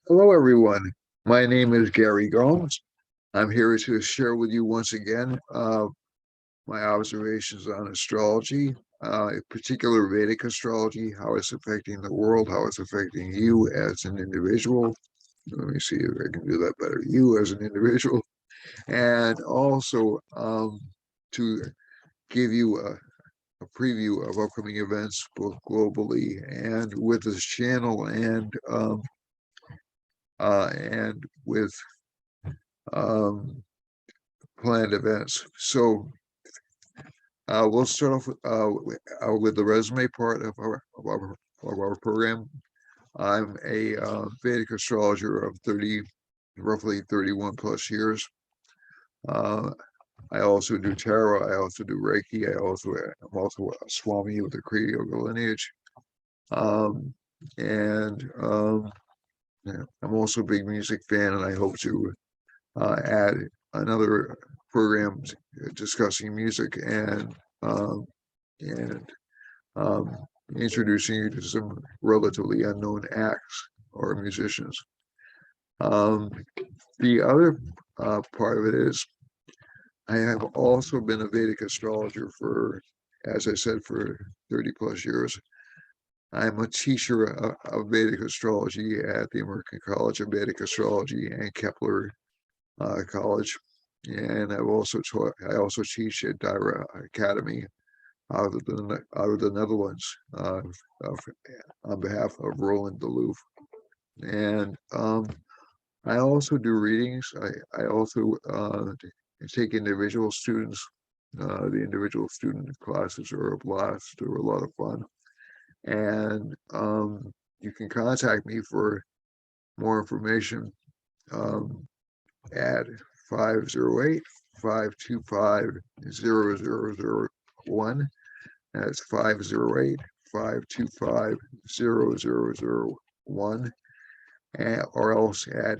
Hello, everyone. My name is Gary Gomes. I'm here to share with you once again my observations on astrology, in particular Vedic astrology, how it's affecting the world, how it's affecting you as an individual. Let me see if I can do that better. You as an individual, and also to give you a preview of upcoming events, both globally and with this channel, and with um, planned events. So we'll start off with the resume part of our program. I'm a Vedic astrologer of roughly 31 plus years. Uh, I also do tarot. I also do Reiki. I'm also a Swami with the Kriya Yoga lineage. Um, and yeah, I'm also a big music fan, and I hope to add another program discussing music um, and um, introducing you to some relatively unknown acts or musicians. Um, the other part of it is I have also been a Vedic astrologer for, as I said, for 30 plus years. I'm a teacher of Vedic astrology at the American College of Vedic Astrology and Kepler College, and I also teach at Dyra Academy out of the Netherlands, of, on behalf of Roland Delouf. And I also do readings. I also take individual students. The individual student classes are a blast. They're a lot of fun. And you can contact me for more information at 508-525-0001. That's 508-525-0001. Or else at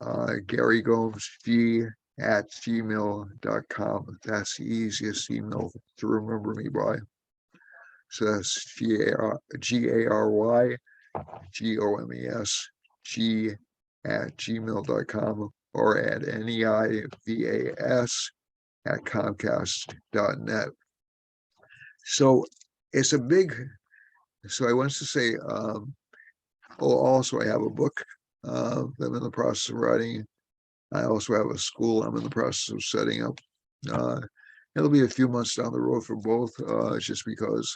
GaryGomesG@gmail.com. That's the easiest email to remember me by. So that's GaryGomes@gmail.com or at neivas@comcast.net. So it's a big, so I want to say, also I have a book that I'm in the process of writing. I also have a school I'm in the process of setting up. It'll be a few months down the road for both, just because,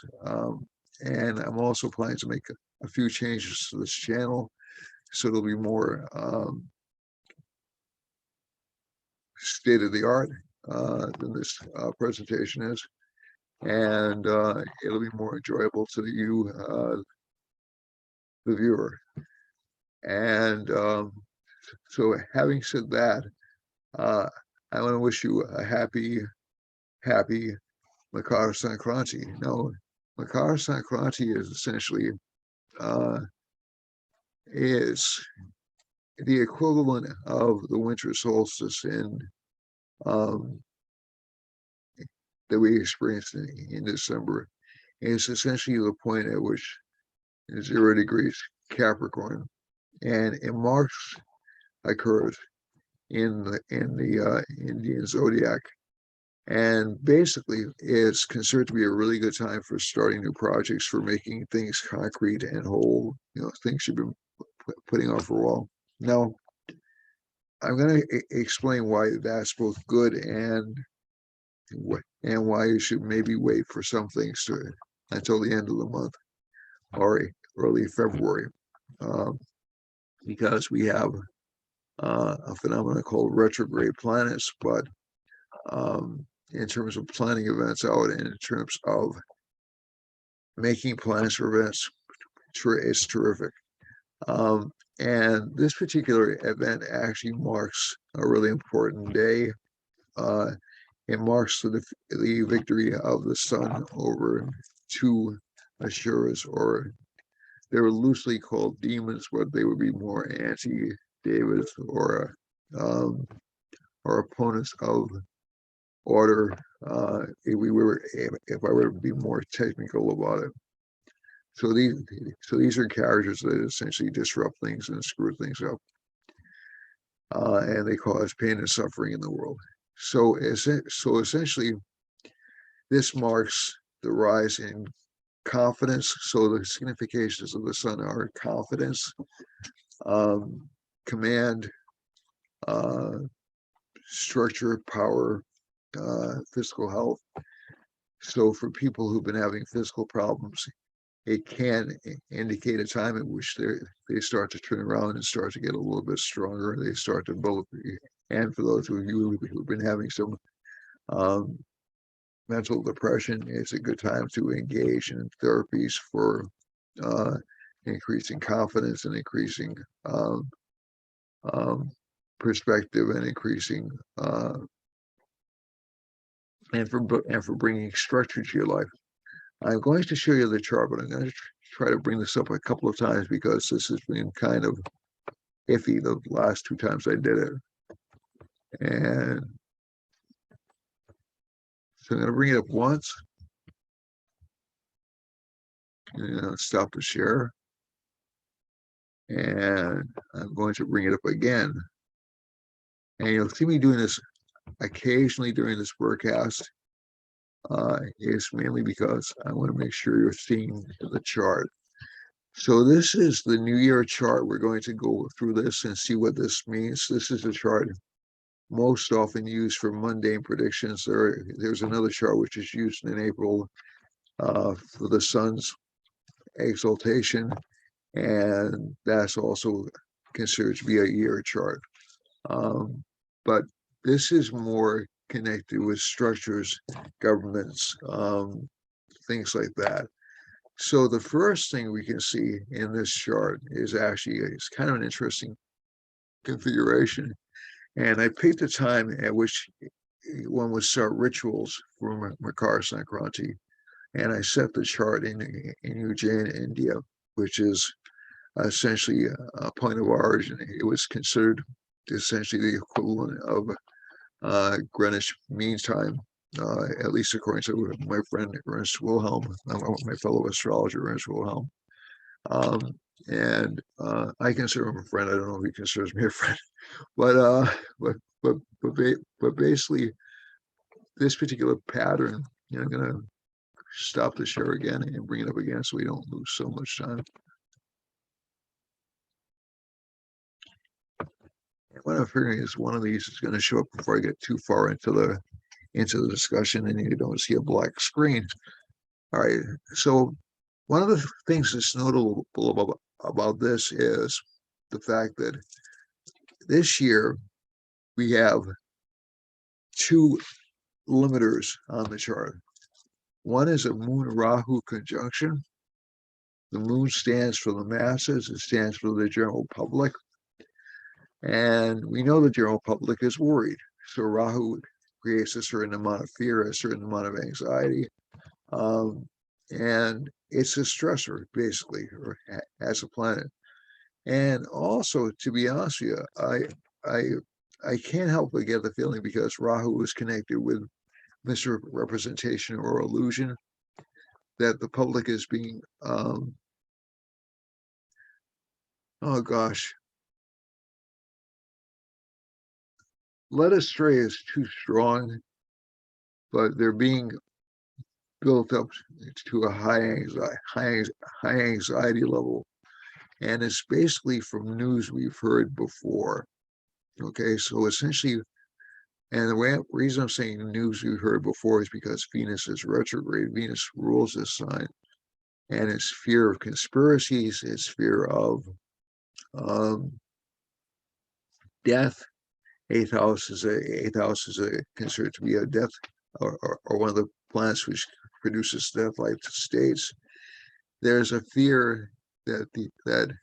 and I'm also planning to make a few changes to this channel, so it'll be more state of the art than this presentation is, and it'll be more enjoyable to you, the viewer. And so, having said that, I want to wish you a happy Makar Sankranti. Now, Makar Sankranti is essentially is the equivalent of the winter solstice um, that we experienced in December. It's essentially the point at which 0 degrees Capricorn, and it marks occurs in the Indian zodiac, and basically it's considered to be a really good time for starting new projects, for making things concrete and whole, things you've been putting off for a while. Now, I'm going to explain why that's both good and why you should maybe wait for some things until the end of the month or early February, because we have a phenomenon called retrograde planets. But in terms of planning events out and in terms of making plans for events, it's terrific. And this particular event actually marks a really important day. It marks the victory of the sun over two Asuras, or they were loosely called demons, but they would be more anti-Devas or opponents of order. If I were to be more technical about it. So these are characters that essentially disrupt things and screw things up, and they cause pain and suffering in the world. So essentially, this marks the rise in confidence. So the significations of the sun are confidence, command, uh, structure, power, physical health. So for people who've been having physical problems, it can indicate a time in which they start to turn around and start to get a little bit stronger. They start to both, and for those of you who've been having some um, mental depression, it's a good time to engage in therapies for uh, increasing confidence and increasing um, perspective and increasing and for bringing structure to your life. I'm going to show you the chart, but I'm going to try to bring this up a couple of times because this has been kind of iffy the last two times I did it. And so I'm going to bring it up once. And stop the share. And I'm going to bring it up again. And you'll see me doing this occasionally during this broadcast. It's mainly because I want to make sure you're seeing the chart. So this is the New Year chart. We're going to go through this and see what this means. This is a chart most often used for mundane predictions. There's another chart which is used in April for the sun's exaltation, and that's also considered to be a year chart. But this is more connected with structures, governments, things like that. So the first thing we can see in this chart is actually, it's kind of an interesting configuration. And I picked a time at which one would start rituals for Makar Sankranti. And I set the chart in Ujjain, India, which is essentially a point of origin. It was considered essentially the equivalent of Greenwich Mean Time, at least according to my friend Ernst Wilhelm, my fellow astrologer Ernst Wilhelm. And I consider him a friend. I don't know if he considers me a friend, but basically, this particular pattern, I'm going to stop the share again and bring it up again so we don't lose so much time. And what I'm figuring is one of these is going to show up before I get too far into the discussion and you don't see a black screen. All right, so one of the things that's notable about this is the fact that this year we have two limiters on the chart. One is a Moon Rahu conjunction. The moon stands for the masses, it stands for the general public. And we know the general public is worried. So Rahu creates a certain amount of fear, a certain amount of anxiety. And it's a stressor, basically, or as a planet. And also, to be honest with you, I can't help but get the feeling, because Rahu is connected with misrepresentation or illusion, that the public is being, oh gosh, led astray is too strong, but they're being built up to a high anxiety level. And it's basically from news we've heard before. Okay, so essentially, and the reason I'm saying news we've heard before is because Venus is retrograde. Venus rules this sign, and it's fear of conspiracies, it's fear of death. Eighth house is considered to be a death, or one of the planets which produces death-like states. There's a fear that that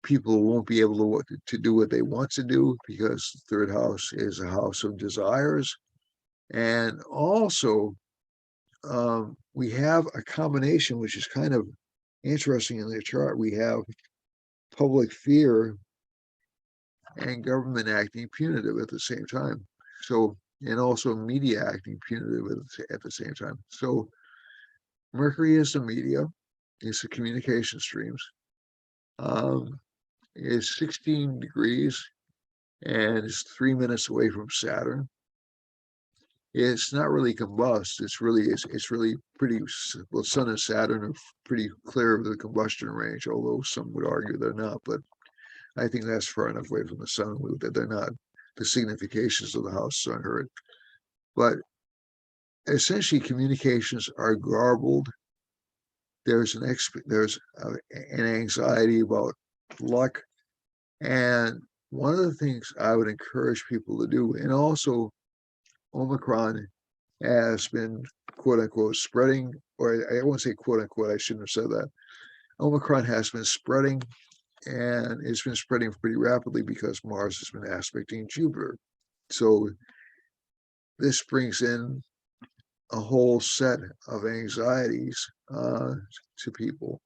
people won't be able to do what they want to do, because the third house is a house of desires. And also, we have a combination which is kind of interesting in the chart. We have public fear and government acting punitive at the same time. So, and also media acting punitive at the same time. So Mercury is the media, it's the communication streams. It's 16 degrees and it's 3 minutes away from Saturn. It's not really combust. It's really pretty. Well, Sun and Saturn are pretty clear of the combustion range, although some would argue they're not. But I think that's far enough away from the Sun that they're not. The significations of the houses aren't hurt. But essentially, communications are garbled. There's an anxiety about luck, and one of the things I would encourage people to do, and also Omicron has been quote unquote spreading, or I won't say quote unquote, I shouldn't have said that. Omicron has been spreading, and it's been spreading pretty rapidly because Mars has been aspecting Jupiter. So this brings in a whole set of anxieties to people.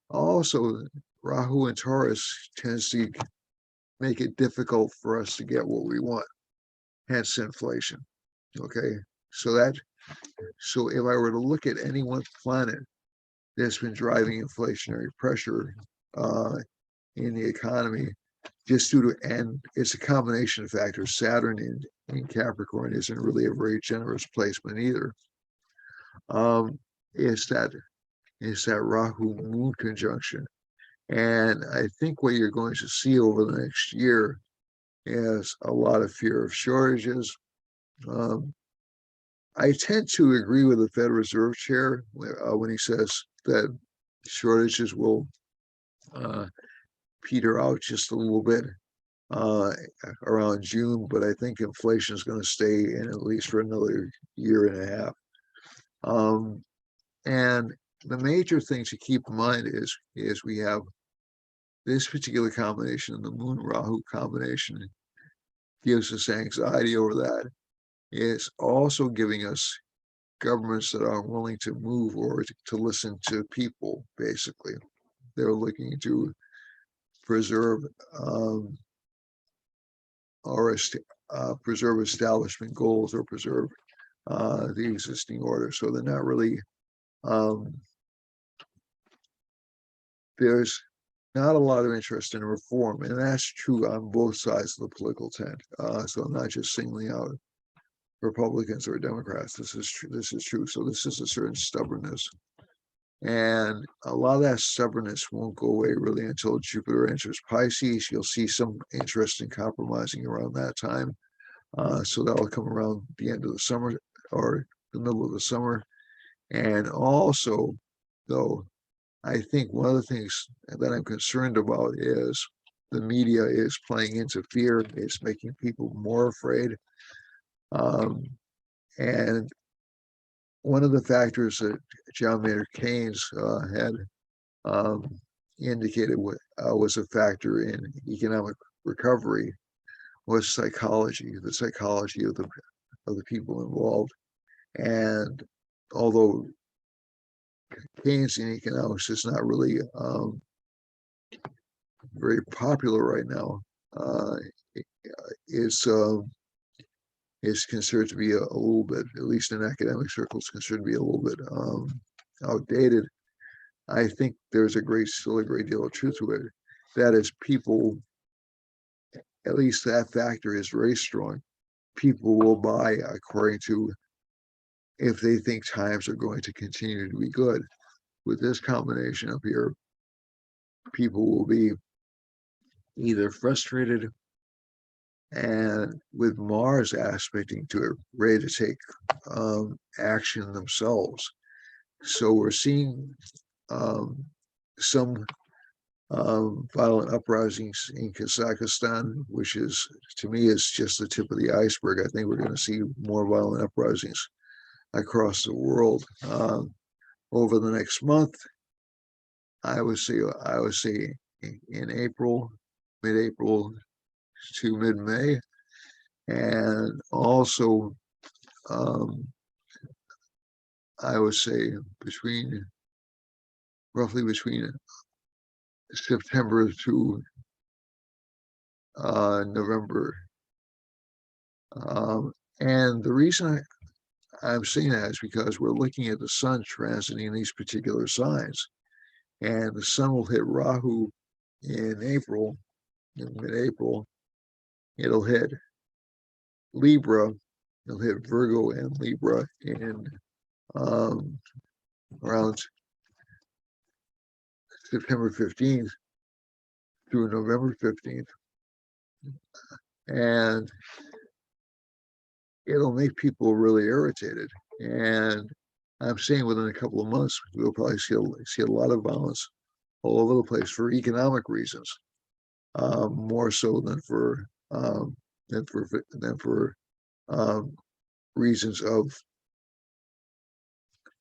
Also, Rahu and Taurus tends to make it difficult for us to get what we want, hence inflation. Okay, so if I were to look at any one planet that's been driving inflationary pressure in the economy, just due to, and it's a combination of factors. Saturn in Capricorn isn't really a very generous placement either. Is that Rahu Moon conjunction, and I think what you're going to see over the next year is a lot of fear of shortages. I tend to agree with the Federal Reserve Chair when he says that shortages will peter out just a little bit around June, but I think inflation is going to stay in at least for another year and a half. And the major thing to keep in mind is we have this particular combination, the Moon Rahu combination, gives us anxiety over that. It's also giving us governments that aren't willing to move or to listen to people. Basically, they're looking to preserve preserve establishment goals or preserve the existing order. So they're not really. There's not a lot of interest in reform, and that's true on both sides of the political tent. So I'm not just singling out Republicans or Democrats. This is true. So this is a certain stubbornness, and a lot of that stubbornness won't go away really until Jupiter enters Pisces. You'll see some interest in compromising around that time. So that will come around the end of the summer or the middle of the summer. And also, though, I think one of the things that I'm concerned about is the media is playing into fear. It's making people more afraid. And one of the factors that John Maynard Keynes had indicated was a factor in economic recovery was psychology, the psychology of the people involved. And although Keynesian economics is not really very popular right now, is considered to be a little bit, at least in academic circles, considered to be a little bit outdated. I think there's still a great deal of truth to it. That is, people, at least that factor is very strong. People will buy according to if they think times are going to continue to be good. With this combination up here, people will be either frustrated and with Mars aspecting to it, ready to take action themselves. So we're seeing some violent uprisings in Kazakhstan, which is, to me, is just the tip of the iceberg. I think we're going to see more violent uprisings across the world over the next month. I would say in April, mid-April to mid-May, and also I would say roughly between September to November. And the reason I'm saying that is because we're looking at the sun transiting these particular signs. and the sun will hit Rahu in April, in mid-April. It'll hit Libra, it'll hit Virgo and Libra in around September 15th through November 15th. And it'll make people really irritated. And I'm saying within a couple of months, we'll probably see a lot of violence all over the place for economic reasons, more so than for reasons of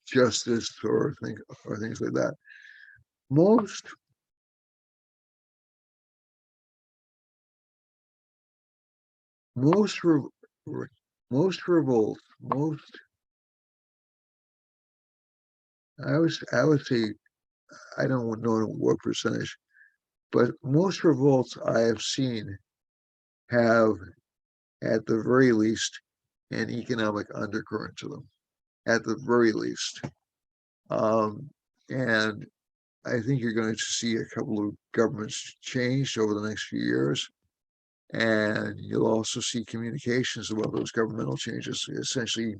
justice or things like that. Most revolts, I would say, I don't know what percentage, but most revolts I have seen have, at the very least, an economic undercurrent to them, at the very least. And I think you're going to see a couple of governments changed over the next few years. And you'll also see communications about those governmental changes essentially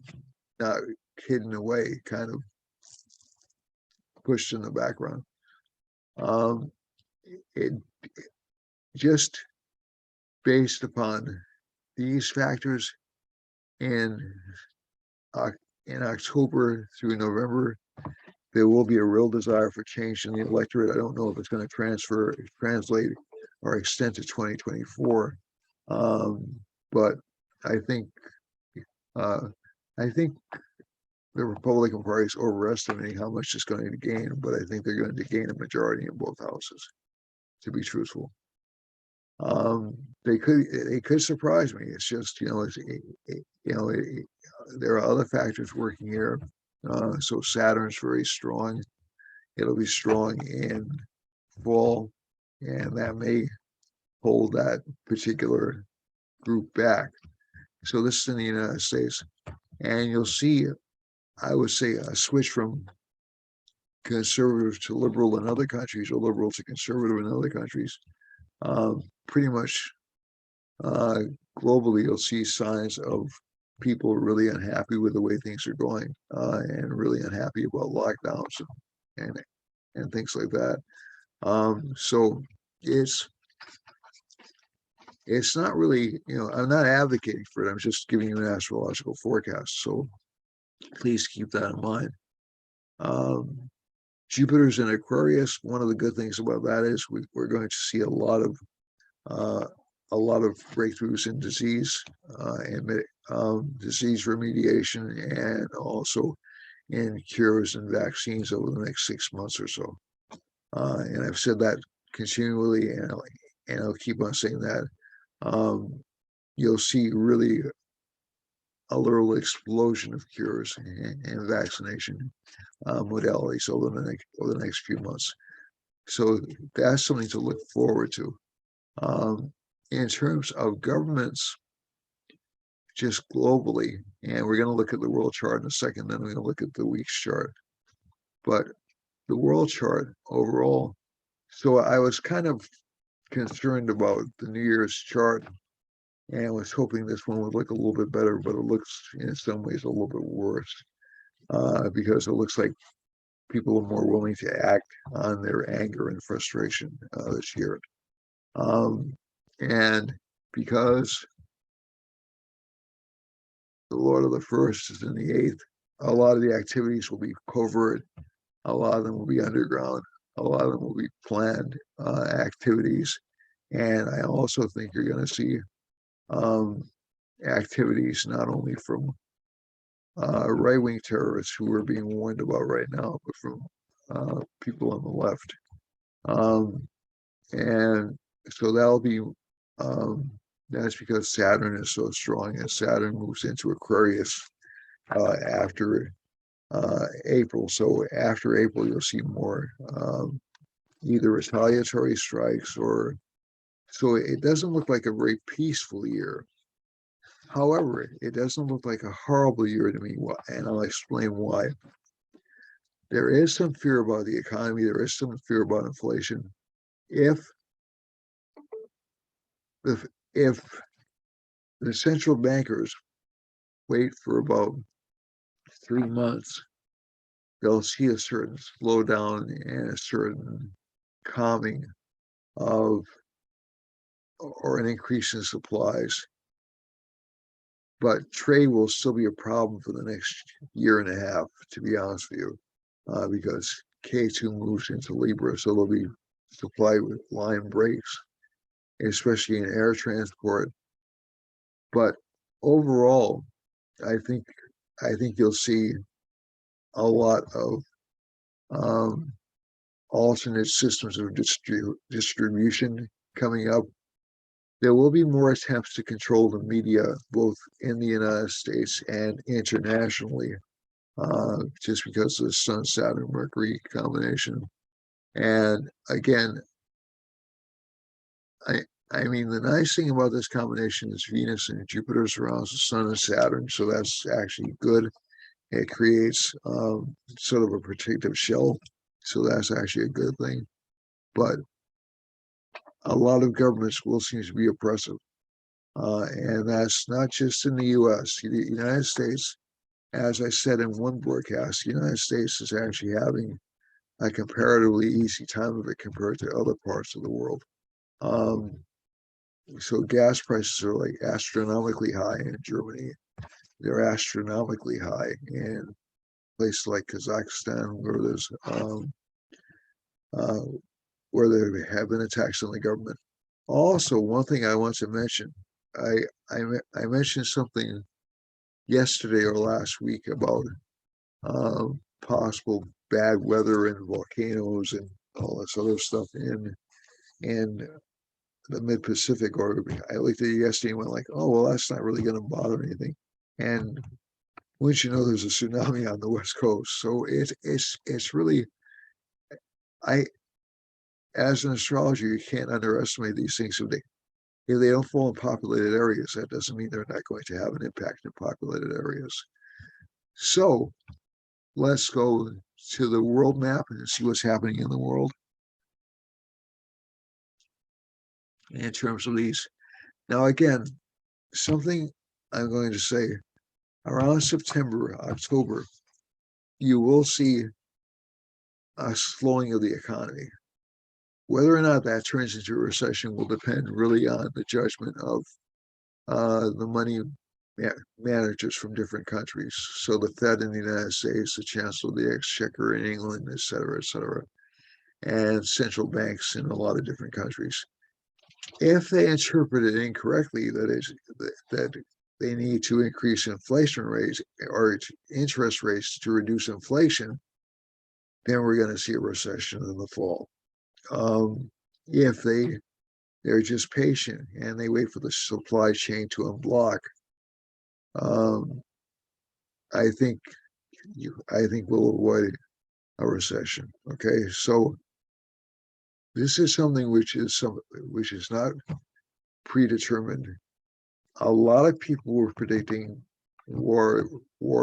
not hidden away, kind of pushed in the background. It just based upon these factors in October through November, there will be a real desire for change in the electorate. I don't know if it's going to translate or extend to 2024, but I think the Republican Party is overestimating how much it's going to gain, but I think they're going to gain a majority in both houses, to be truthful. They could surprise me. It's just, there are other factors working here. So Saturn's very strong. It'll be strong in fall, and that may hold that particular group back. So this is in the United States, and you'll see, I would say, a switch from conservative to liberal in other countries, or liberal to conservative in other countries. Pretty much globally, you'll see signs of people really unhappy with the way things are going, and really unhappy about lockdowns and things like that. So it's not really, I'm not advocating for it. I'm just giving you an astrological forecast. So please keep that in mind. Jupiter's in Aquarius. One of the good things about that is we're going to see a lot of breakthroughs in disease and disease remediation, and also in cures and vaccines over the next 6 months or so. And I've said that continually, and I'll keep on saying that. You'll see really a little explosion of cures and vaccination modalities over the next few months. So that's something to look forward to. In terms of governments, just globally, and we're going to look at the world chart in a second, then we're going to look at the week's chart. But the world chart overall, so I was kind of concerned about the New Year's chart, and I was hoping this one would look a little bit better, but it looks in some ways a little bit worse, because it looks like people are more willing to act on their anger and frustration this year. And because the Lord of the First is in the 8th, a lot of the activities will be covert, a lot of them will be underground, a lot of them will be planned activities. And I also think you're going to see activities not only from right-wing terrorists who are being warned about right now, but from people on the left. And so that'll be, that's because Saturn is so strong, and Saturn moves into Aquarius after April. So after April, you'll see more either retaliatory strikes or, so it doesn't look like a very peaceful year. However, it doesn't look like a horrible year to me, and I'll explain why. there is some fear about the economy. There is some fear about inflation. If if the central bankers wait for about 3 months, they'll see a certain slowdown and a certain calming of or an increase in supplies. But trade will still be a problem for the next year and a half, to be honest with you, because K2 moves into Libra, so there'll be supply line breaks, especially in air transport. But overall, I think you'll see a lot of alternate systems of distribution coming up. There will be more attempts to control the media, both in the United States and internationally, just because of the Sun, Saturn, Mercury combination. And again, I mean, the nice thing about this combination is Venus and Jupiter surrounds the Sun and Saturn, so that's actually good. It creates sort of a protective shell, so that's actually a good thing. But a lot of governments will seem to be oppressive, and that's not just in the U.S. The United States, as I said in one broadcast, the United States is actually having a comparatively easy time of it compared to other parts of the world. So gas prices are like astronomically high in Germany. They're astronomically high in places like Kazakhstan, where there have been attacks on the government. Also, one thing I want to mention, I mentioned something yesterday or last week about possible bad weather and volcanoes and all this other stuff in the mid-Pacific, or I looked at it yesterday and went like, oh, well, that's not really going to bother anything. And once you know, there's a tsunami on the West Coast. So it's really, as an astrologer, you can't underestimate these things. If they don't fall in populated areas, that doesn't mean they're not going to have an impact in populated areas. So let's go to the world map and see what's happening in the world in terms of these. Now, again, something I'm going to say, around September, October, you will see a slowing of the economy. Whether or not that turns into a recession will depend really on the judgment of the money managers from different countries. So the Fed in the United States, the Chancellor of the Exchequer in England, et cetera, and central banks in a lot of different countries. If they interpret it incorrectly, that they need to increase inflation rates or interest rates to reduce inflation, then we're going to see a recession in the fall. If they're just patient and they wait for the supply chain to unblock, I think we'll avoid a recession. Okay, so this is something which is not predetermined. A lot of people were predicting war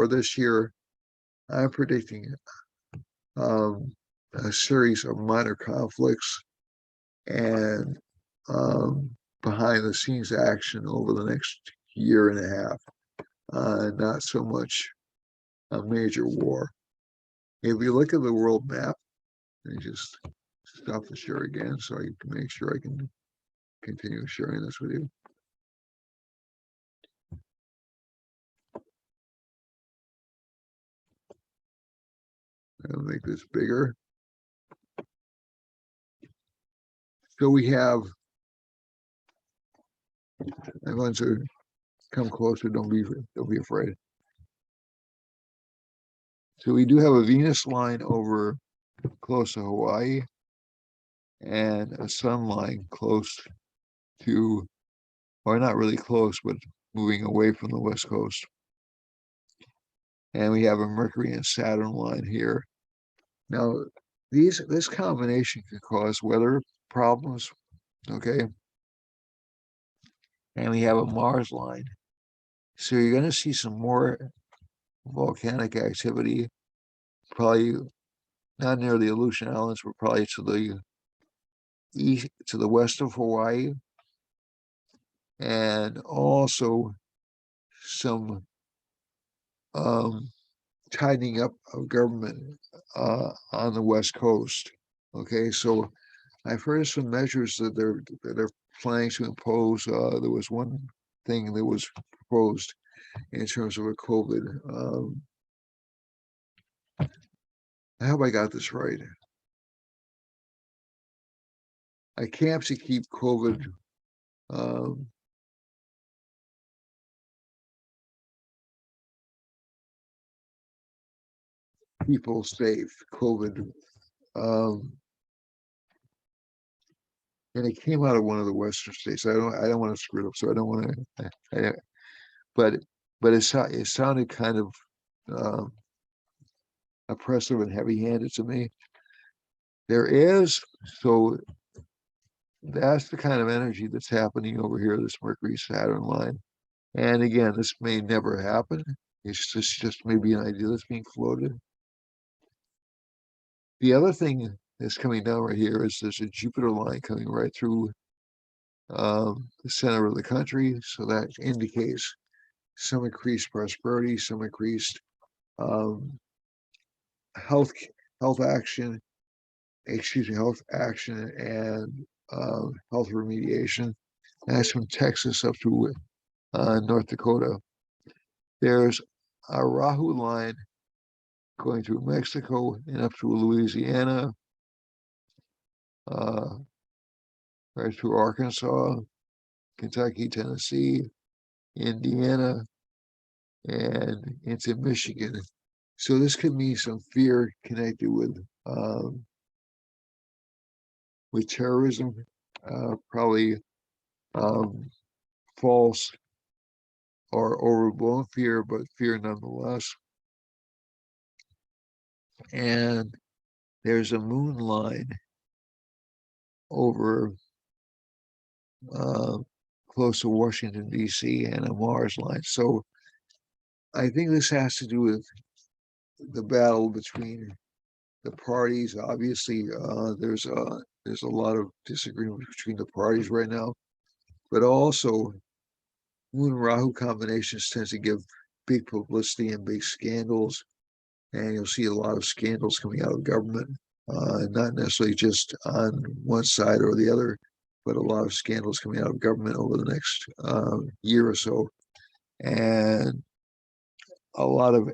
this year. I'm predicting a series of minor conflicts and behind the scenes action over the next year and a half. Not so much a major war. If you look at the world map, let me just stop the share again so I can make sure I can continue sharing this with you. I'll make this bigger. So we have, I'm going to come closer, don't be afraid. So we do have a Venus line over close to Hawaii and a sun line close to, or not really close, but moving away from the West Coast. And we have a Mercury and Saturn line here. Now, this combination can cause weather problems, okay? And we have a Mars line. So you're going to see some more volcanic activity, probably not near the Aleutian Islands, but probably to the east, to the west of Hawaii, and also some tightening up of government on the West Coast. Okay, so I've heard of some measures that they're planning to impose. There was one thing that was proposed in terms of a COVID. I hope I got this right. I can't to keep COVID people safe. COVID, and it came out of one of the Western states. I don't want to screw it up, so I don't want to. But it sounded kind of oppressive and heavy-handed to me. There is, so that's the kind of energy that's happening over here, this Mercury Saturn line. And again, this may never happen. It's just maybe an idea that's being floated. The other thing that's coming down right here is there's a Jupiter line coming right through the center of the country. So that indicates some increased prosperity, some increased health action, health action and health remediation. That's from Texas up to North Dakota. There's a Rahu line going through Mexico and up through Louisiana, right through Arkansas, Kentucky, Tennessee, Indiana, and into Michigan. So this could mean some fear connected with terrorism, probably false or overblown fear, but fear nonetheless. And there's a moon line over close to Washington, D.C., and a Mars line. So I think this has to do with the battle between the parties. Obviously, there's a lot of disagreement between the parties right now, but also Moon Rahu combinations tends to give big publicity and big scandals, and you'll see a lot of scandals coming out of government, not necessarily just on one side or the other, but a lot of scandals coming out of government over the next year or so, and a lot of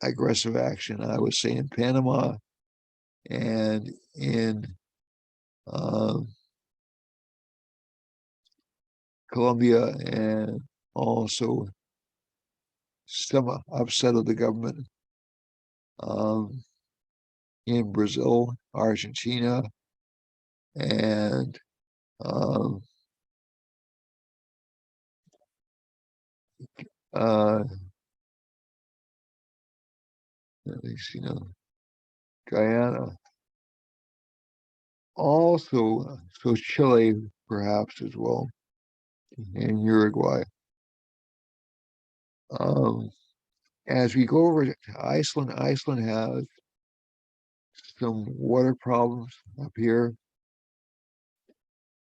aggressive action, I would say, in Panama and in Colombia, and also some upset of the government in Brazil, Argentina, and at least, Guyana. Also, so Chile perhaps as well, and Uruguay. As we go over to Iceland, Iceland has some water problems up here,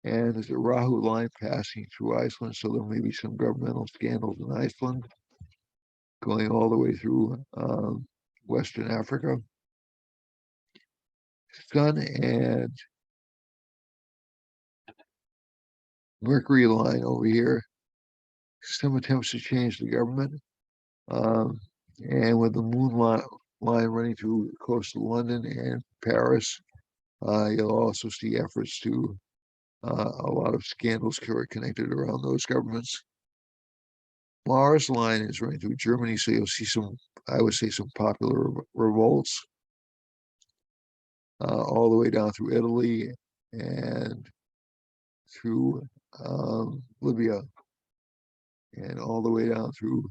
and there's a Rahu line passing through Iceland, so there may be some governmental scandals in Iceland going all the way through Western Africa. Sun and Mercury line over here, some attempts to change the government, and with the moon line running through close to London and Paris, you'll also see efforts to a lot of scandals connected around those governments. Mars line is running through Germany, so you'll see some, I would say, some popular revolts all the way down through Italy and through Libya, and all the way down through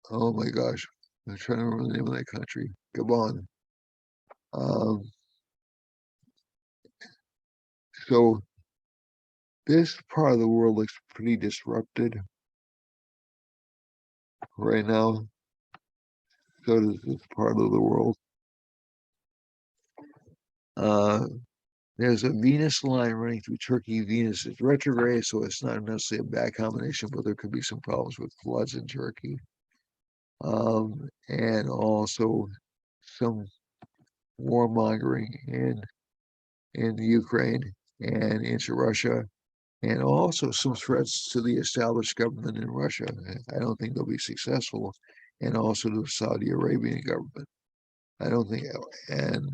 oh my gosh, I'm trying to remember the name of that country, Gabon. So this part of the world looks pretty disrupted right now. so does this part of the world. There's a Venus line running through Turkey. Venus is retrograde, so it's not necessarily a bad combination, but there could be some problems with floods in Turkey. And also some warmongering in Ukraine and into Russia, and also some threats to the established government in Russia. I don't think they'll be successful, and also to the Saudi Arabian government. I don't think, and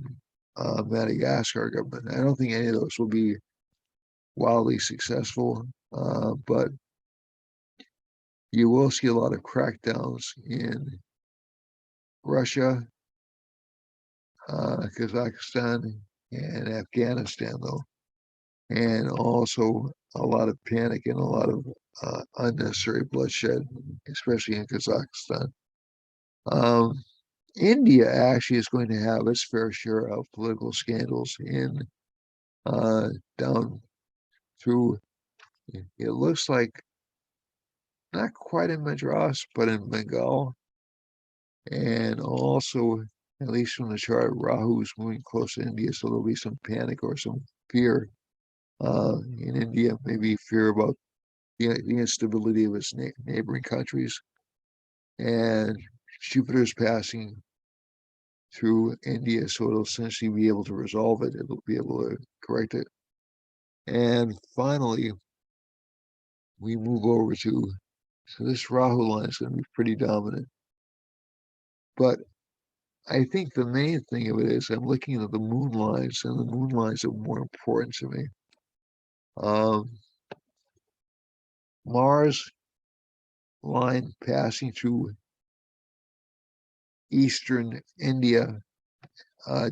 Madagascar government. I don't think any of those will be wildly successful, but you will see a lot of crackdowns in Russia, Kazakhstan, and Afghanistan, though, and also a lot of panic and a lot of unnecessary bloodshed, especially in Kazakhstan. India actually is going to have its fair share of political scandals in down through, it looks like, not quite in Madras, but in Bengal. And also, at least from the chart, Rahu is moving close to India, so there'll be some panic or some fear in India, maybe fear about the instability of its neighboring countries. And Jupiter's passing through India, so it'll essentially be able to resolve it. It'll be able to correct it. And finally, we move over to, so this Rahu line is going to be pretty dominant. But I think the main thing of it is I'm looking at the moon lines, and the moon lines are more important to me. Mars line passing through eastern India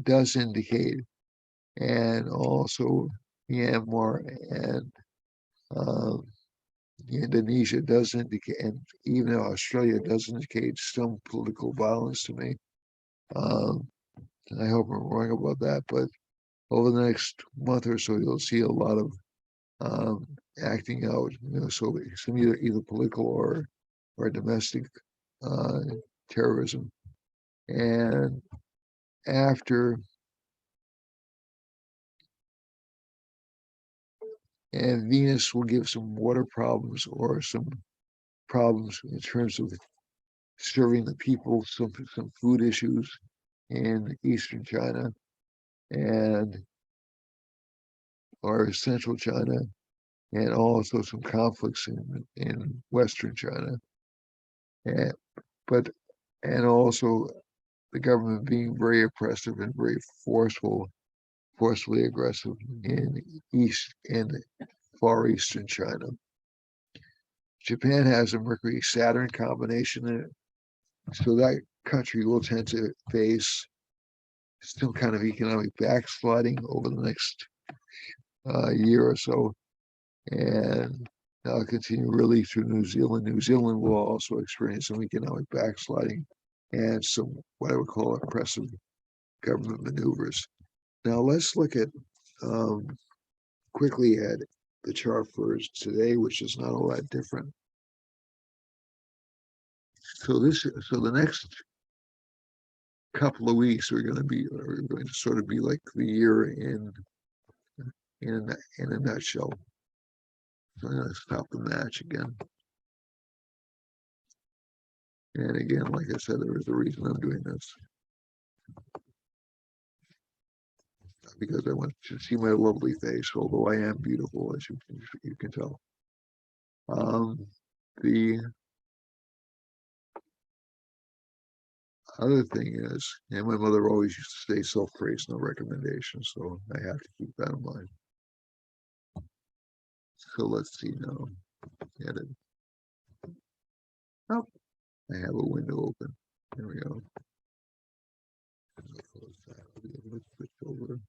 does indicate, and also Myanmar and Indonesia does indicate, and even Australia does indicate some political violence to me. I hope I'm wrong about that, but over the next month or so, you'll see a lot of acting out. So some either political or domestic terrorism. And after, and Venus will give some water problems or some problems in terms of serving the people, some food issues in eastern China and or central China, and also some conflicts in western China. And and also the government being very oppressive and very forcefully aggressive in far eastern China. Japan has a Mercury-Saturn combination in it, so that country will tend to face some kind of economic backsliding over the next year or so, and that'll continue really through New Zealand. New Zealand will also experience some economic backsliding and some what I would call oppressive government maneuvers. Now let's look at quickly at the chart for today, which is not all that different. So the next couple of weeks are going to sort of be like the year in a nutshell. So I'm going to stop the match again. And again, like I said, there is a reason I'm doing this. Because I want to see my lovely face, although I am beautiful, as you can tell. The other thing is, and my mother always used to say, self-praise, no recommendation, so I have to keep that in mind. So let's see now. Edit. Oh, I have a window open. There we go. Close that. I'll be able to switch over.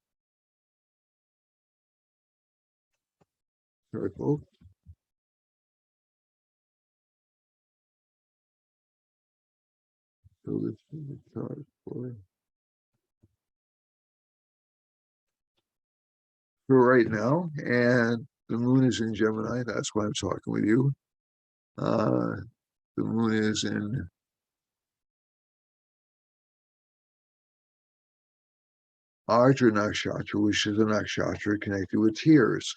Sorry, folks. So this is the chart for right now, and the moon is in Gemini. That's why I'm talking with you. The moon is in Ardra Nakshatra, which is a nakshatra connected with tears.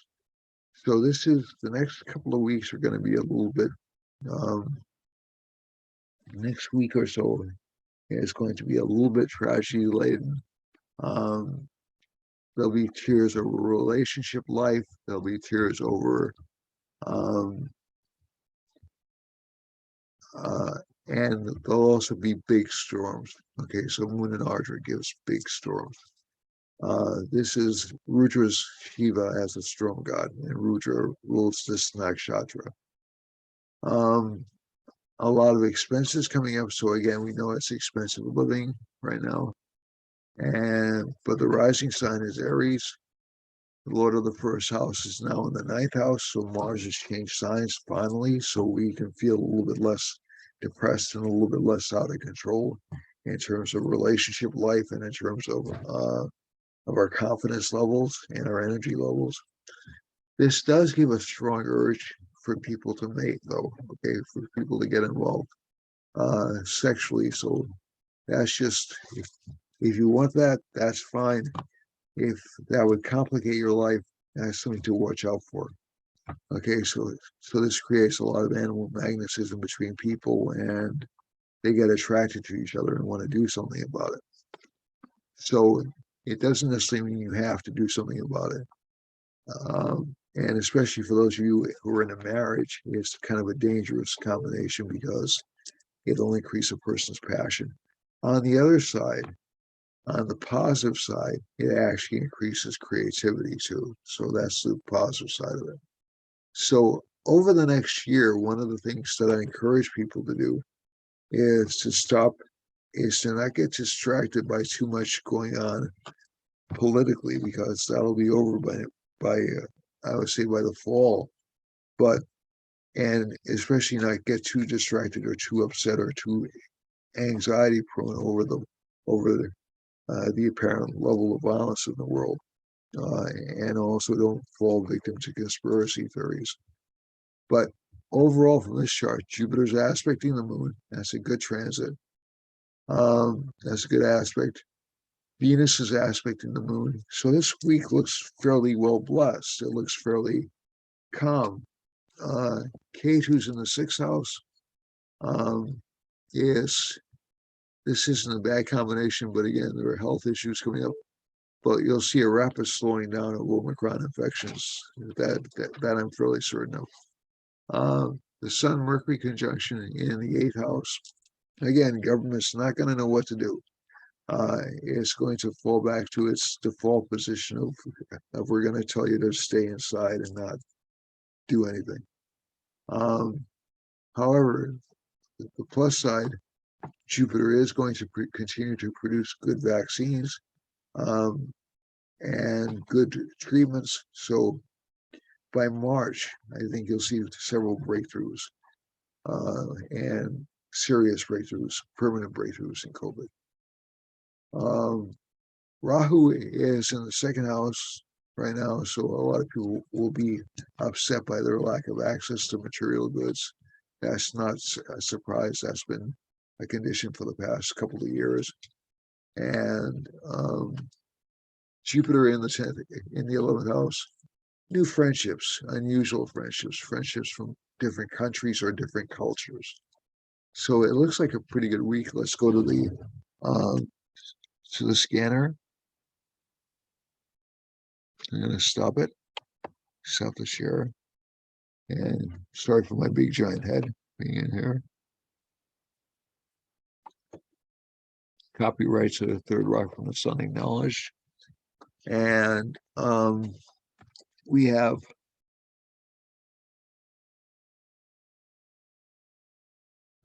So this is the next couple of weeks are going to be a little bit, next week or so is going to be a little bit tragedy laden. Um, there'll be tears over relationship life. There'll be tears over, um, and there'll also be big storms. Okay, so Moon and Ardra gives big storms. This is Rudra's Shiva as a storm god, and Rudra rules this nakshatra. A lot of expenses coming up. So again, we know it's expensive living right now. But the rising sign is Aries. The Lord of the first house is now in the ninth house. So Mars has changed signs finally. So we can feel a little bit less depressed and a little bit less out of control in terms of relationship life and in terms of our confidence levels and our energy levels. This does give a strong urge for people to mate, though, okay, for people to get involved sexually. So that's just, if you want that, that's fine. If that would complicate your life, that's something to watch out for. Okay, so this creates a lot of animal magnetism between people, and they get attracted to each other and want to do something about it. So it doesn't necessarily mean you have to do something about it. And especially for those of you who are in a marriage, it's kind of a dangerous combination because it'll increase a person's passion. On the other side, on the positive side, it actually increases creativity too. So that's the positive side of it. So over the next year, one of the things that I encourage people to do is to not get distracted by too much going on politically, because that'll be over by I would say by the fall. But and especially not get too distracted or too upset or too anxiety prone over the apparent level of violence in the world, and also don't fall victim to conspiracy theories. But overall, from this chart, Jupiter's aspecting the moon. That's a good transit. That's a good aspect. Venus is aspecting the moon. So this week looks fairly well blessed. It looks fairly calm. Ketu's in the sixth house. This isn't a bad combination, but again, there are health issues coming up. But you'll see a rapid slowing down of Omicron infections. That I'm fairly certain of. The Sun Mercury conjunction in the eighth house. Again, government's not going to know what to do. It's going to fall back to its default position of we're going to tell you to stay inside and not do anything. However, the plus side, Jupiter is going to continue to produce good vaccines and good treatments. So by March, I think you'll see several breakthroughs and serious breakthroughs, permanent breakthroughs in COVID. Rahu is in the second house right now, so a lot of people will be upset by their lack of access to material goods. That's not a surprise. That's been a condition for the past couple of years. And Jupiter in the 10th, in the 11th house, new friendships, unusual friendships from different countries or different cultures. So it looks like a pretty good week. Let's go to the scanner. I'm going to stop it, stop the share, and sorry for my big giant head being in here. Copyright to the third rock from the sun acknowledged. And we have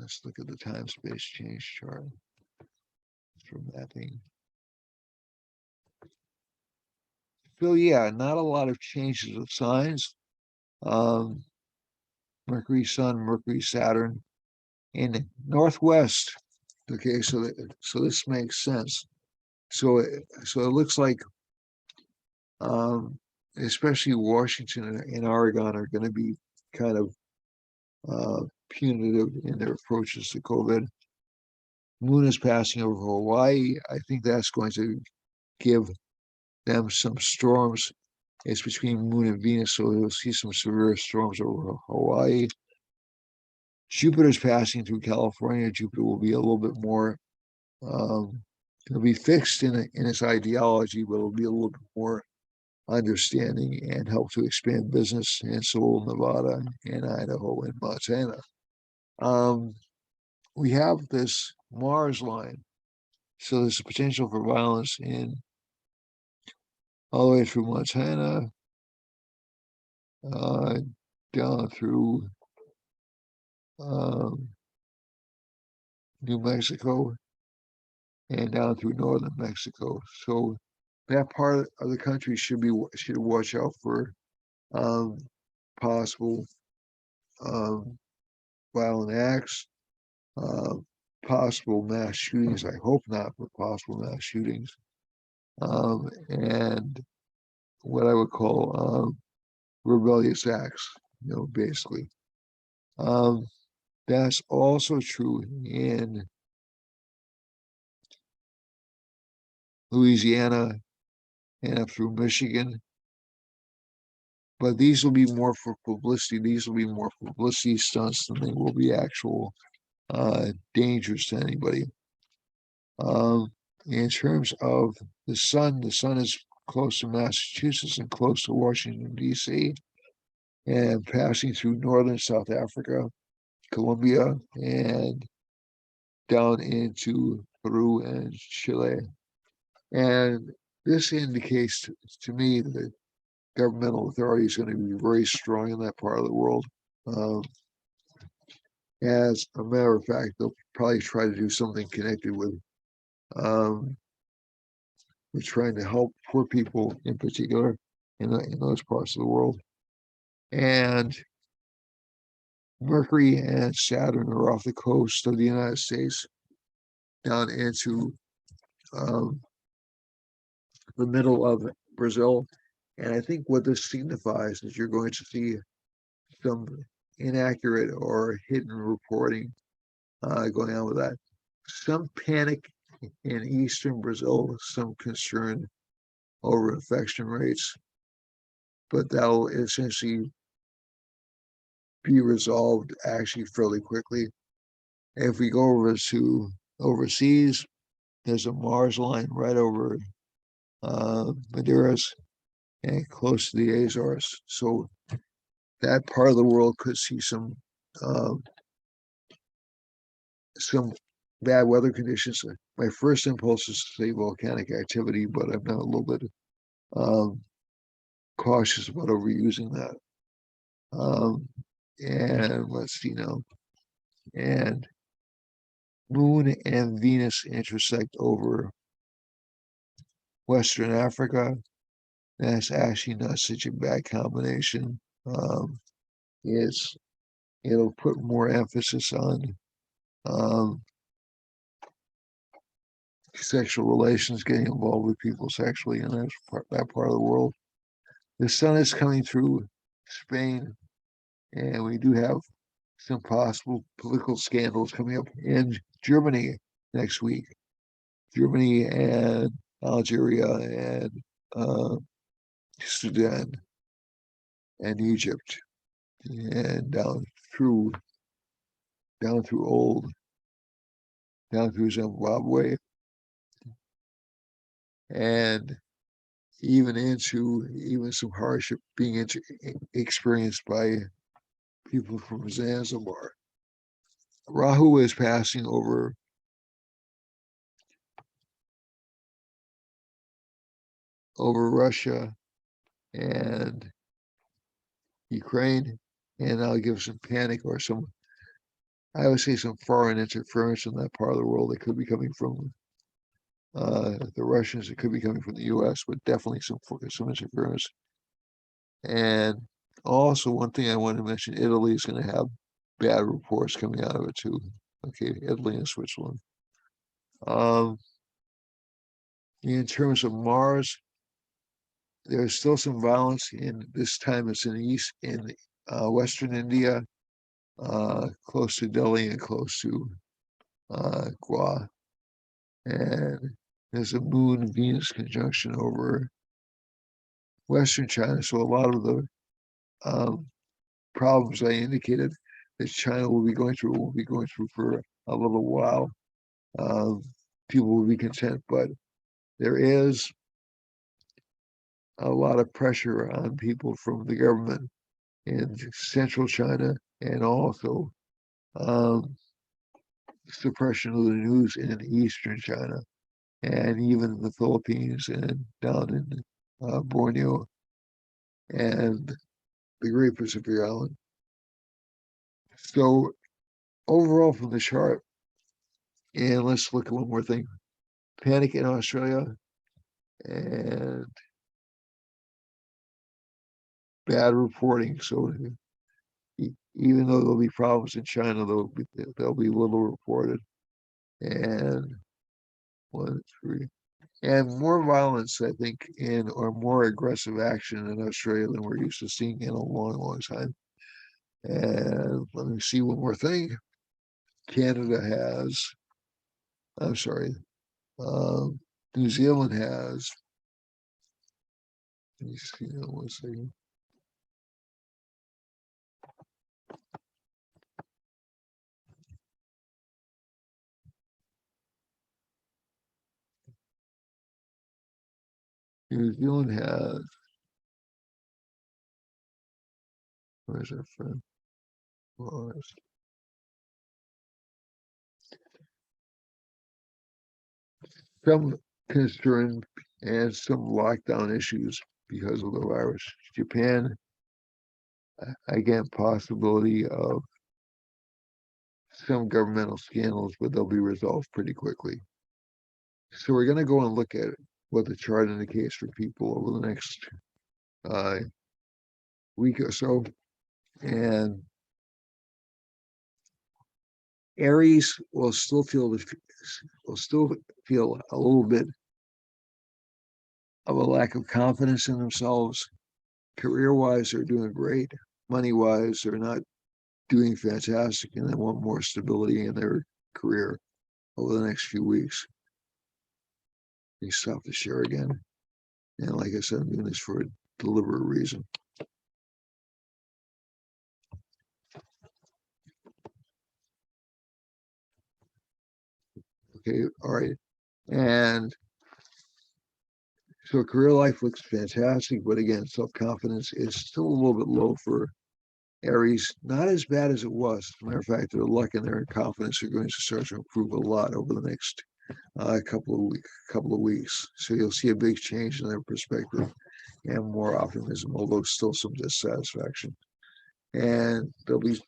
let's look at the time space change chart for mapping. So yeah, not a lot of changes of signs. Mercury, Sun, Mercury, Saturn in Northwest. Okay, so this makes sense. So it looks like, especially Washington and Oregon are going to be kind of punitive in their approaches to COVID. Moon is passing over Hawaii. I think that's going to give them some storms. It's between Moon and Venus, so you'll see some severe storms over Hawaii. Jupiter's passing through California. Jupiter will be a little bit more, it'll be fixed in its ideology, but it'll be a little bit more understanding and help to expand business in Seoul, Nevada, and Idaho, and Montana. We have this Mars line, so there's a potential for violence in all the way through Montana, down through New Mexico, and down through northern Mexico. So that part of the country should watch out for possible violent acts, possible mass shootings. I hope not, but possible mass shootings, and what I would call rebellious acts. Basically. That's also true in Louisiana and up through Michigan. But these will be more for publicity. These will be more publicity stunts than they will be actual dangers to anybody. In terms of the sun is close to Massachusetts and close to Washington, D.C., and passing through northern South Africa, Colombia, and down into Peru and Chile. And this indicates to me that governmental authority is going to be very strong in that part of the world. As a matter of fact, they'll probably try to do something connected with trying to help poor people in particular in those parts of the world. And Mercury and Saturn are off the coast of the United States down into the middle of Brazil. And I think what this signifies is you're going to see some inaccurate or hidden reporting going on with that. Some panic in eastern Brazil, some concern over infection rates, but that will essentially be resolved actually fairly quickly. If we go over to overseas, there's a Mars line right over Madeiras and close to the Azores. So that part of the world could see some bad weather conditions. My first impulse is to say volcanic activity, but I'm now a little bit cautious about overusing that. And let's see now. And Moon and Venus intersect over Western Africa. That's actually not such a bad combination. It'll put more emphasis on sexual relations, getting involved with people sexually in that part of the world. The sun is coming through Spain, and we do have some possible political scandals coming up in Germany next week. Germany and Algeria and Sudan and Egypt and down through Zimbabwe and even some hardship being experienced by people from Zanzibar. Rahu is passing over Russia and Ukraine, and I'll give some panic or I would say some foreign interference in that part of the world that could be coming from the Russians. It could be coming from the U.S., but definitely some interference. And also, one thing I wanted to mention: Italy is going to have bad reports coming out of it too. Okay, Italy and Switzerland. In terms of Mars, there's still some violence this time it's in Western India, close to Delhi and close to Goa. And there's a Moon-Venus conjunction over Western China. So a lot of the problems I indicated that China will be going through for a little while. People will be content, but there is a lot of pressure on people from the government in central China, and also suppression of the news in eastern China, and even the Philippines and down in Borneo and the Great Pacific Island. So overall from the chart, and let's look at one more thing. Panic in Australia and bad reporting. So even though there'll be problems in China, there'll be little reported. And 1, 3, and more violence, I think, or more aggressive action in Australia than we're used to seeing in a long, long time. And let me see one more thing. Canada has, I'm sorry, New Zealand has, let me see, 1 second. New Zealand has, where's our friend? Mars. Some concern and some lockdown issues because of the virus. Japan, again, possibility of some governmental scandals, but they'll be resolved pretty quickly. So we're going to go and look at what the chart indicates for people over the next week or so. And Aries will still feel a little bit of a lack of confidence in themselves. Career-wise, they're doing great. Money-wise, they're not doing fantastic, and they want more stability in their career over the next few weeks. Let me stop the share again. And like I said, I'm doing this for a deliberate reason. Okay, all right. And so career life looks fantastic, but again, self-confidence is still a little bit low for Aries. Not as bad as it was. As a matter of fact, their luck and their confidence are going to start to improve a lot over the next couple of weeks. So you'll see a big change in their perspective and more optimism, although still some dissatisfaction. And they'll be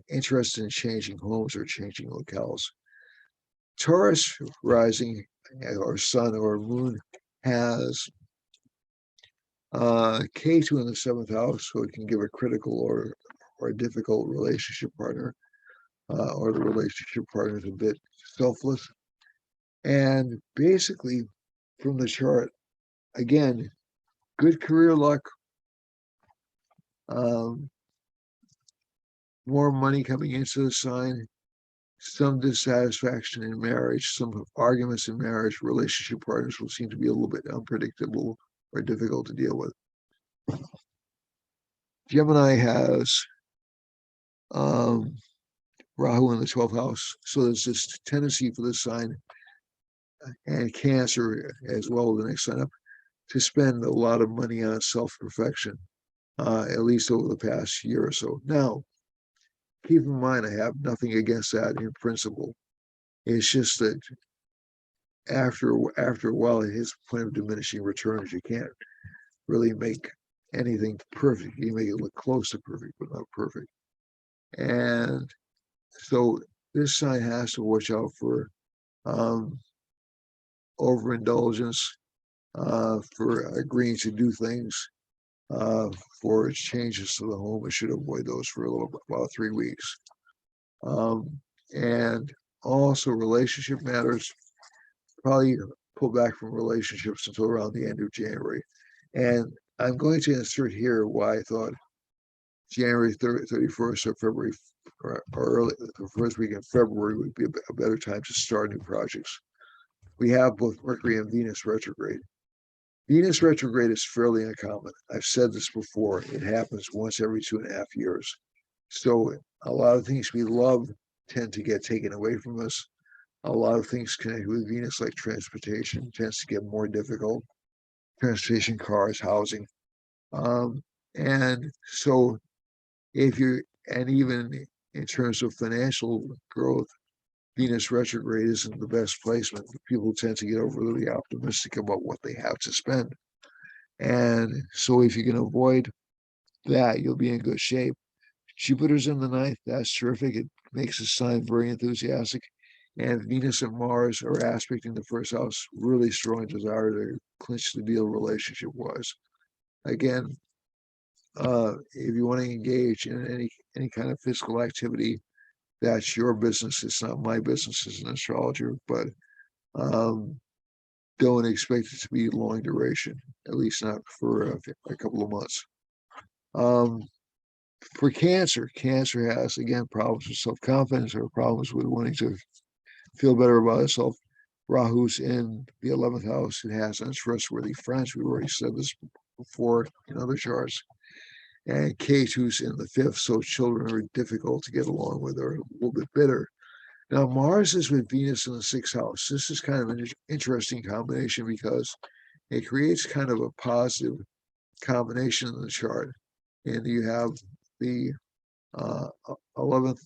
interested in changing homes or changing locales. Taurus rising or sun or moon has K2 in the 7th house, so it can give a critical or a difficult relationship partner, or the relationship partner is a bit selfless. And basically, from the chart, again, good career luck, more money coming into the sign, some dissatisfaction in marriage, some arguments in marriage. Relationship partners will seem to be a little bit unpredictable or difficult to deal with. Gemini has Rahu in the 12th house, so there's this tendency for this sign, and Cancer as well, the next sign up, to spend a lot of money on self-perfection, at least over the past year or so. Now, keep in mind, I have nothing against that in principle. It's just that after a while, at his point of diminishing returns, you can't really make anything perfect. You make it look close to perfect, but not perfect. And so this sign has to watch out for overindulgence, for agreeing to do things, for changes to the home. It should avoid those for about 3 weeks. And also relationship matters, probably pull back from relationships until around the end of January. And I'm going to insert here why I thought January 31st or February or early, the first week in February would be a better time to start new projects. We have both Mercury and Venus retrograde. Venus retrograde is fairly uncommon. I've said this before. It happens once every 2.5 years. So a lot of things we love tend to get taken away from us. A lot of things connected with Venus, like transportation, tends to get more difficult. Transportation, cars, housing. And so if you, and even in terms of financial growth, Venus retrograde isn't the best placement. People tend to get overly optimistic about what they have to spend. And so if you can avoid that, you'll be in good shape. Jupiter's in the ninth. That's terrific. It makes the sign very enthusiastic. And Venus and Mars are aspecting the first house, really strong desire to clinch the deal relationship wise. Again, if you want to engage in any kind of physical activity, that's your business. It's not my business as an astrologer, but don't expect it to be long duration, at least not for a couple of months. For Cancer, Cancer has, again, problems with self-confidence or problems with wanting to feel better about itself. Rahu's in the 11th house. It has untrustworthy friends. We've already said this before in other charts. And Ketu's in the 5th, so children are difficult to get along with, or a little bit bitter. Now, Mars is with Venus in the 6th house. This is kind of an interesting combination because it creates kind of a positive combination in the chart. And you have the 11th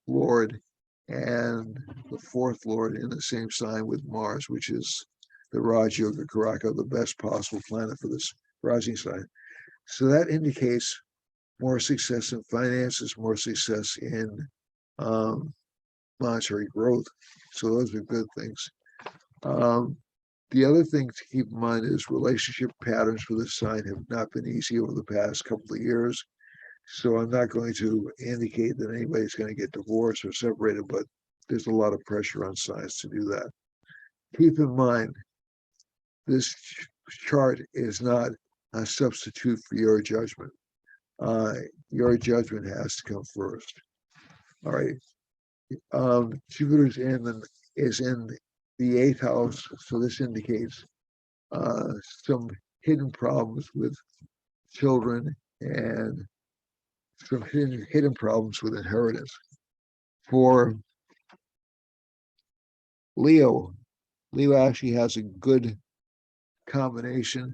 Lord and the 4th Lord in the same sign with Mars, which is the Raj Yoga Karaka, the best possible planet for this rising sign. So that indicates more success in finances, more success in monetary growth. So those are good things. The other thing to keep in mind is relationship patterns for this sign have not been easy over the past couple of years. So I'm not going to indicate that anybody's going to get divorced or separated, but there's a lot of pressure on signs to do that. Keep in mind, this chart is not a substitute for your judgment. Your judgment has to come first. All right. Jupiter's is in the 8th house, so this indicates some hidden problems with children and some hidden problems with inheritance. For Leo, Leo actually has a good combination.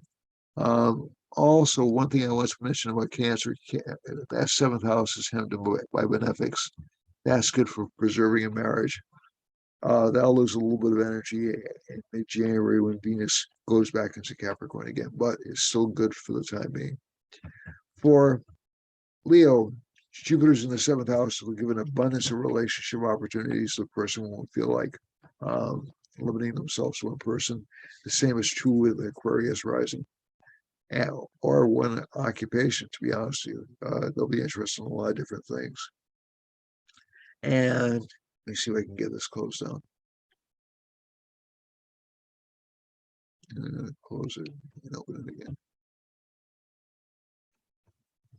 Also, one thing I want to mention about Cancer, that 7th house is hemmed by benefics. That's good for preserving a marriage. That'll lose a little bit of energy in mid-January when Venus goes back into Capricorn again, but it's still good for the time being. For Leo, Jupiter's in the 7th house will give an abundance of relationship opportunities. The person won't feel like limiting themselves to one person. The same is true with Aquarius rising, or one occupation, to be honest with you. They'll be interested in a lot of different things. And let me see if I can get this closed down. Close it and open it again.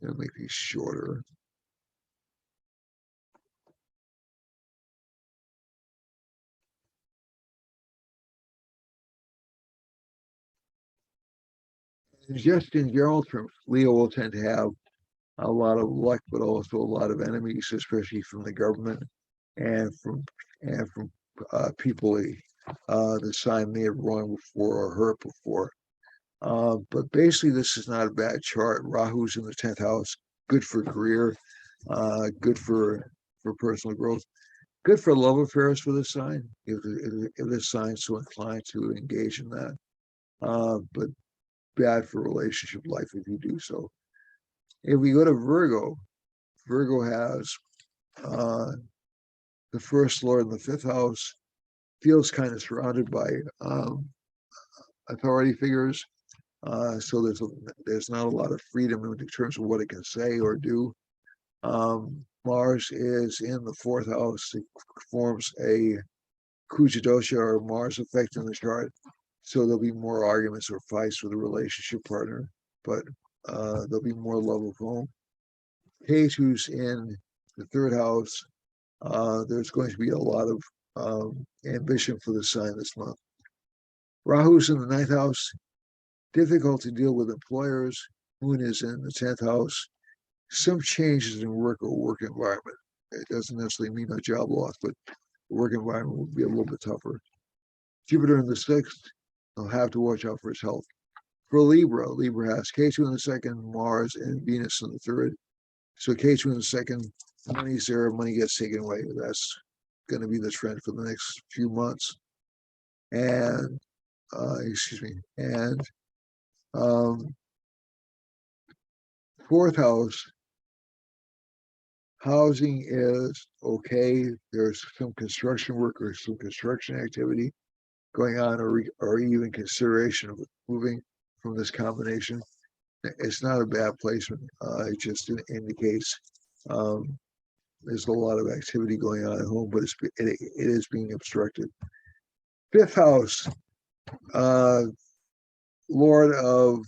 I'll make these shorter. And just in general terms, Leo will tend to have a lot of luck, but also a lot of enemies, especially from the government and from people the sign may have wronged before or hurt before. But basically, this is not a bad chart. Rahu's in the 10th house, good for career, good for personal growth, good for love affairs for this sign, if this sign's so inclined to engage in that. But bad for relationship life if you do so. If we go to Virgo, Virgo has the first Lord in the 5th house, feels kind of surrounded by authority figures. So there's not a lot of freedom in terms of what it can say or do. Mars is in the 4th house. It forms a Kuja dosha or Mars effect in the chart. So there'll be more arguments or fights with a relationship partner, but there'll be more love of home. Ketu's in the 3rd house. There's going to be a lot of ambition for the sign this month. Rahu's in the 9th house. Difficult to deal with employers. Moon is in the 10th house. Some changes in work or work environment. It doesn't necessarily mean a job loss, but the work environment will be a little bit tougher. Jupiter in the 6th, he'll have to watch out for his health. For Libra, Libra has K2 in the 2nd, Mars and Venus in the 3rd. So K2 in the 2nd, money's there, money gets taken away. That's going to be the trend for the next few months. And, and 4th house, housing is okay. There's some construction work or some construction activity going on, or even consideration of moving from this combination. It's not a bad placement. It just indicates there's a lot of activity going on at home, but it is being obstructed. 5th house, Lord of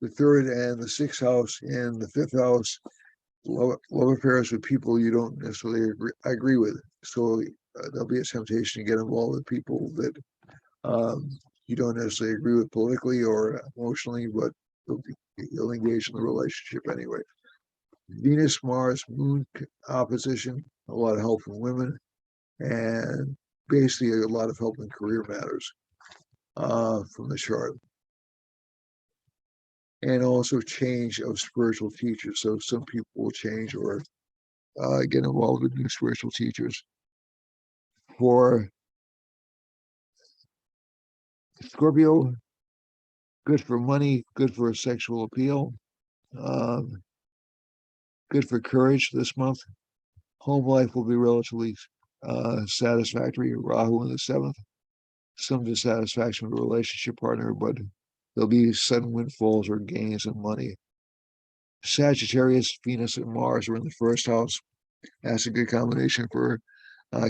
the 3rd and the 6th house. In the 5th house, love affairs with people you don't necessarily agree with. So there'll be a temptation to get involved with people that you don't necessarily agree with politically or emotionally, but you'll engage in the relationship anyway. Venus, Mars, Moon opposition, a lot of help from women, and basically a lot of help in career matters from the chart. And also change of spiritual teachers. So some people will change or get involved with new spiritual teachers. For Scorpio, good for money, good for sexual appeal, good for courage this month. Home life will be relatively satisfactory. Rahu in the 7th. Some dissatisfaction with a relationship partner, but there'll be sudden windfalls or gains in money. Sagittarius, Venus, and Mars are in the 1st house. That's a good combination for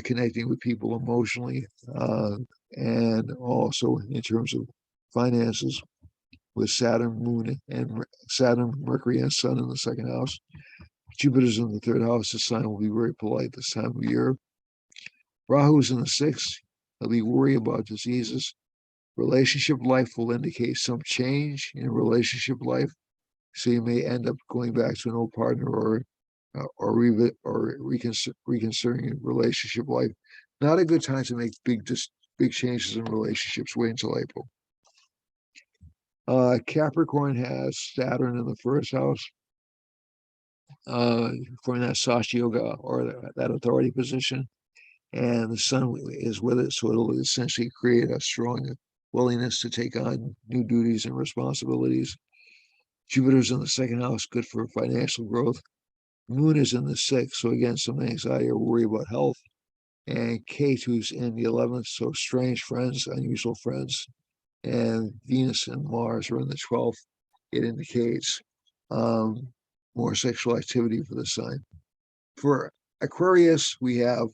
connecting with people emotionally and also in terms of finances with Saturn, Moon, and Saturn, Mercury, and Sun in the 2nd house. Jupiter's in the 3rd house. The sign will be very polite this time of year. Rahu's in the 6th. He'll be worried about diseases. Relationship life will indicate some change in relationship life. So you may end up going back to an old partner or reconsidering relationship life. Not a good time to make big changes in relationships. Wait until April. Capricorn has Saturn in the 1st house, for that Sashi Yoga or that authority position, and the Sun is with it, so it'll essentially create a strong willingness to take on new duties and responsibilities. Jupiter's in the 2nd house, good for financial growth. Moon is in the 6th, so again, some anxiety or worry about health. And K2's in the 11th, so strange friends, unusual friends. And Venus and Mars are in the 12th. It indicates more sexual activity for the sign. For Aquarius, we have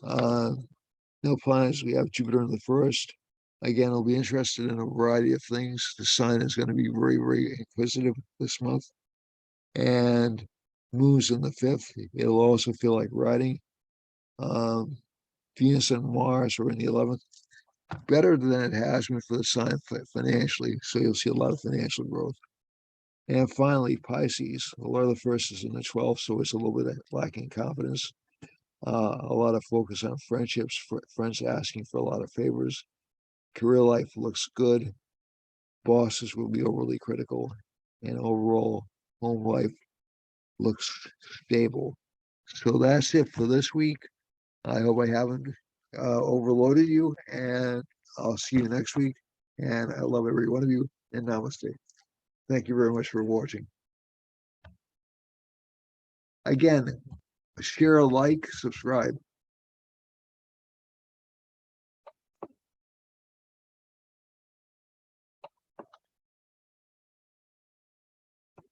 no planets. We have Jupiter in the 1st. Again, I'll be interested in a variety of things. The sign is going to be very, very inquisitive this month. And Moon's in the 5th. It'll also feel like writing. Venus and Mars are in the 11th. Better than it has been for the sign financially. So you'll see a lot of financial growth. And finally, Pisces. The Lord of the 1st is in the 12th, so it's a little bit lacking confidence. A lot of focus on friendships, friends asking for a lot of favors. Career life looks good. Bosses will be overly critical. And overall, home life looks stable. So that's it for this week. I hope I haven't overloaded you, and I'll see you next week. And I love every one of you, and namaste. Thank you very much for watching. Again, share, like, subscribe.